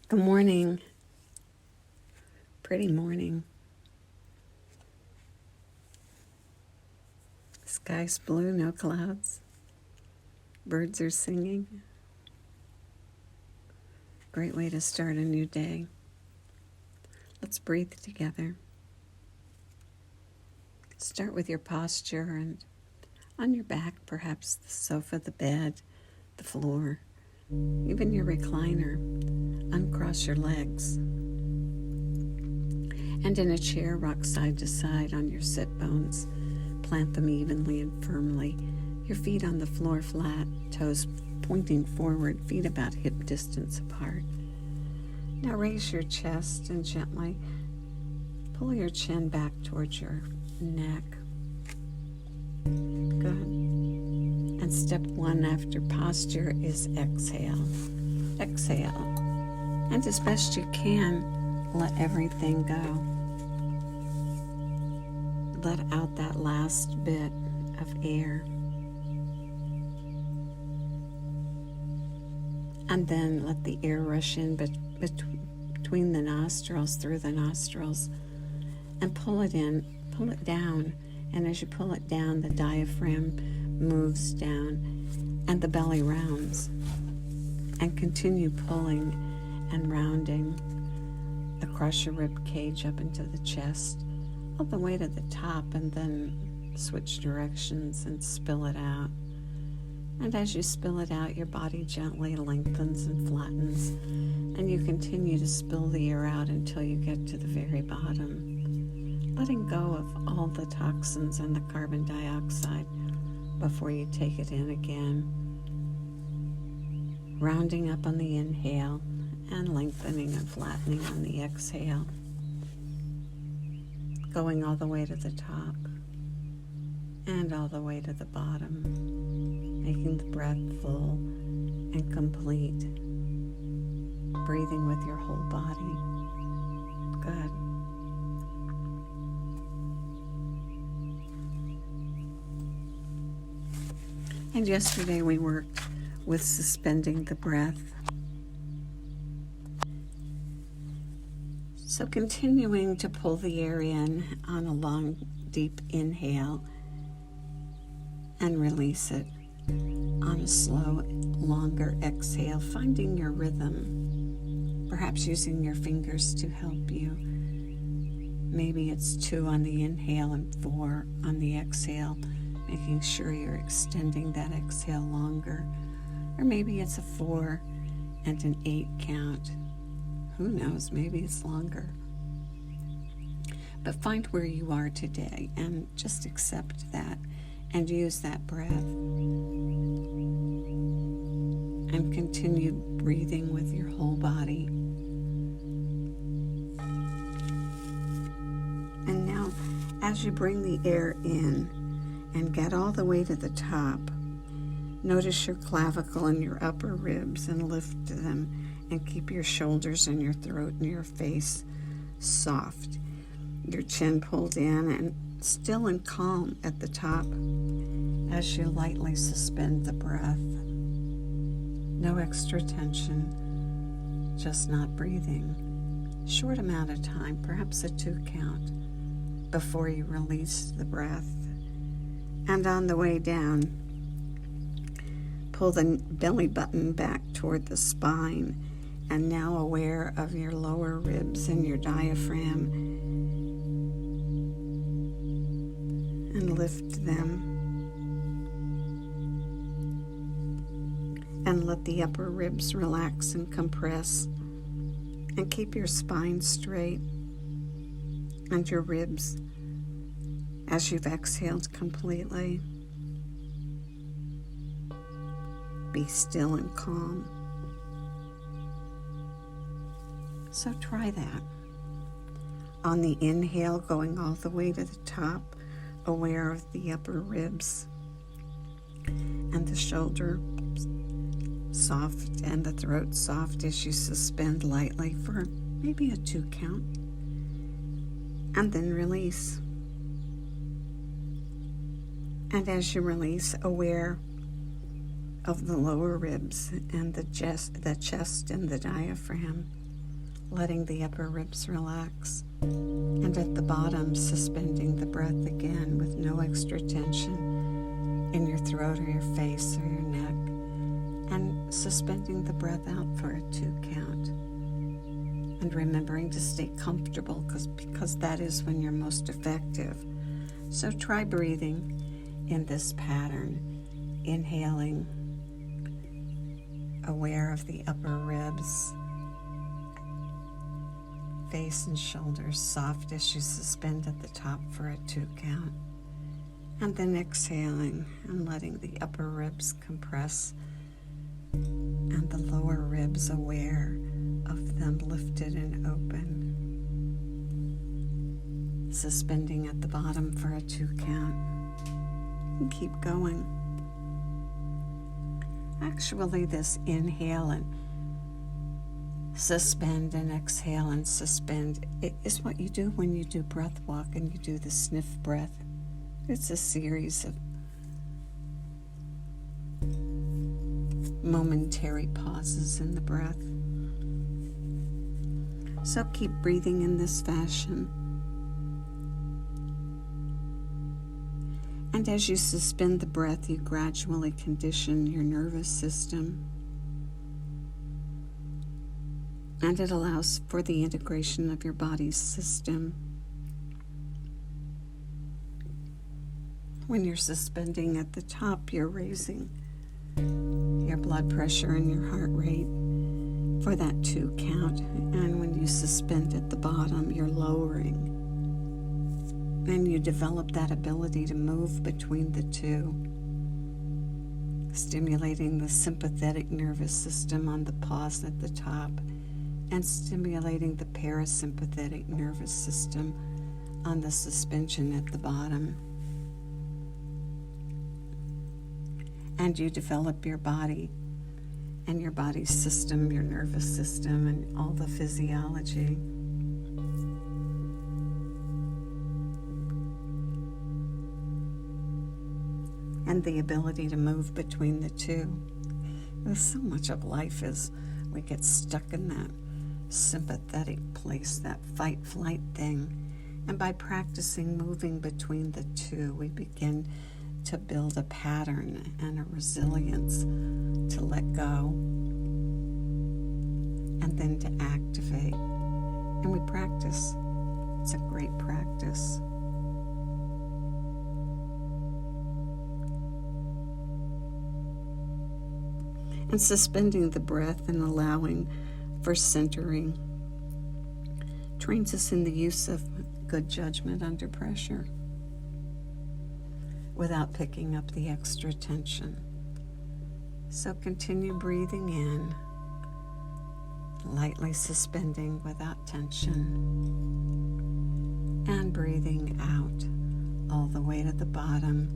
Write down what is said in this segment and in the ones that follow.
Good morning. Pretty morning. Sky's blue, no clouds. Birds are singing. Great way to start a new day. Let's breathe together. Start with your posture and on your back, perhaps the sofa, the bed, the floor, even your recliner. Uncross your legs. And in a chair, rock side to side on your sit bones. Plant them evenly and firmly. Your feet on the floor flat, toes pointing forward, feet about hip distance apart. Now raise your chest and gently pull your chin back towards your neck. Good. And step one after posture is exhale. Exhale. And as best you can, let everything go. Let out that last bit of air. And then let the air rush in between the nostrils, through the nostrils, and pull it in, pull it down. And as you pull it down, the diaphragm moves down and the belly rounds. And continue pulling and rounding across your rib cage up into the chest, all the way to the top, and then switch directions and spill it out. And as you spill it out, your body gently lengthens and flattens, and you continue to spill the air out until you get to the very bottom, letting go of all the toxins and the carbon dioxide before you take it in again. Rounding up on the inhale and lengthening and flattening on the exhale. Going all the way to the top and all the way to the bottom, making the breath full and complete. Breathing with your whole body. Good. And yesterday we worked with suspending the breath. So continuing to pull the air in on a long, deep inhale and release it on a slow, longer exhale, finding your rhythm, perhaps using your fingers to help you. Maybe it's 2 on the inhale and 4 on the exhale, making sure you're extending that exhale longer. Or maybe it's a 4 and an 8 count. Who knows, maybe it's longer. But find where you are today and just accept that and use that breath. And continue breathing with your whole body. And now, as you bring the air in and get all the way to the top, notice your clavicle and your upper ribs and lift them. And keep your shoulders and your throat and your face soft. Your chin pulled in and still and calm at the top as you lightly suspend the breath. No extra tension, just not breathing. Short amount of time, perhaps a 2 count, before you release the breath. And on the way down, pull the belly button back toward the spine. And now aware of your lower ribs and your diaphragm, and lift them. And let the upper ribs relax and compress. And keep your spine straight and your ribs as you've exhaled completely. Be still and calm. So try that. On the inhale, going all the way to the top, aware of the upper ribs and the shoulder soft and the throat soft as you suspend lightly for maybe a 2 count. And then release. And as you release, aware of the lower ribs and the chest and the diaphragm. letting the upper ribs relax. And at the bottom, suspending the breath again with no extra tension in your throat or your face or your neck. And suspending the breath out for a 2 count. And remembering to stay comfortable because that is when you're most effective. So try breathing in this pattern. Inhaling, aware of the upper ribs, face and shoulders soft as you suspend at the top for a 2 count. And then exhaling and letting the upper ribs compress and the lower ribs aware of them lifted and open. Suspending at the bottom for a 2 count. And keep going. Actually, this inhale and suspend and exhale and suspend, it is what you do when you do breath walk and you do the sniff breath. It's a series of momentary pauses in the breath. So keep breathing in this fashion. And as you suspend the breath, you gradually condition your nervous system. And it allows for the integration of your body's system. When you're suspending at the top, you're raising your blood pressure and your heart rate for that 2 count. And when you suspend at the bottom, you're lowering. And you develop that ability to move between the two, stimulating the sympathetic nervous system on the pause at the top and stimulating the parasympathetic nervous system on the suspension at the bottom. And you develop your body and your body's system, your nervous system, and all the physiology. And the ability to move between the two. There's so much of life is we get stuck in that sympathetic place, that fight-flight thing. And by practicing moving between the two, we begin to build a pattern and a resilience to let go and then to activate. And we practice. It's a great practice. And suspending the breath and allowing for centering trains us in the use of good judgment under pressure without picking up the extra tension. So continue breathing in, lightly suspending without tension, and breathing out all the way to the bottom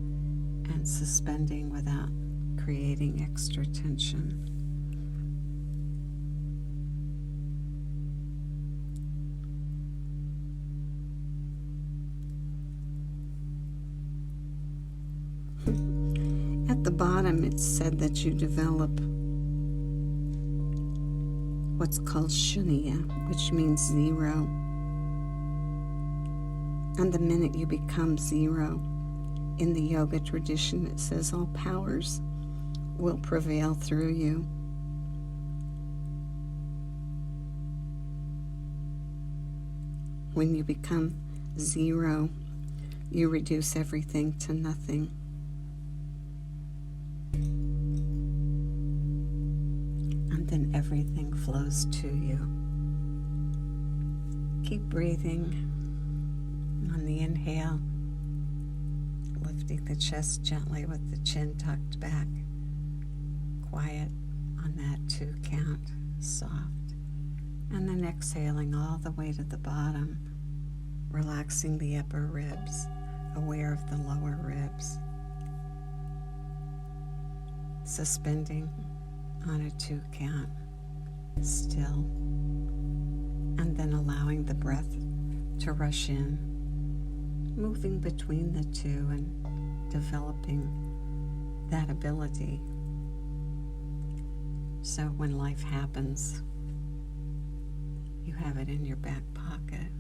and suspending without creating extra tension. At the bottom, it's said that you develop what's called shunya, which means 0. And the minute you become 0, in the yoga tradition, it says all powers will prevail through you. When you become 0, you reduce everything to nothing. And then everything flows to you. Keep breathing on the inhale, lifting the chest gently with the chin tucked back. Quiet on that 2 count, soft. And then exhaling all the way to the bottom, relaxing the upper ribs, aware of the lower ribs. Suspending on a 2 count, still. And then allowing the breath to rush in, moving between the two and developing that ability. So when life happens, you have it in your back pocket.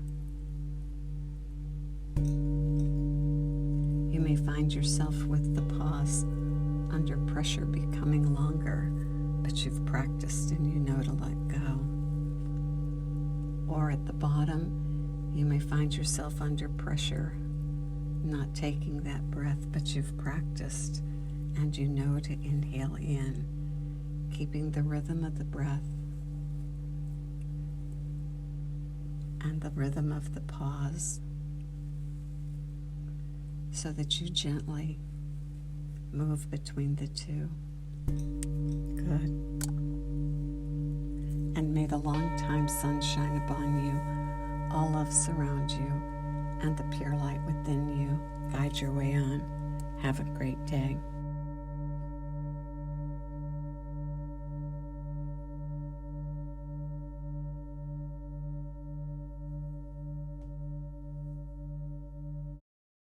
You may find yourself with the pause under pressure becoming longer, but you've practiced and you know to let go. Or at the bottom, you may find yourself under pressure, not taking that breath, but you've practiced and you know to inhale in, keeping the rhythm of the breath and the rhythm of the pause, so that you gently move between the two. Good. And may the long-time sun shine upon you, all love surround you, and the pure light within you guide your way on. Have a great day.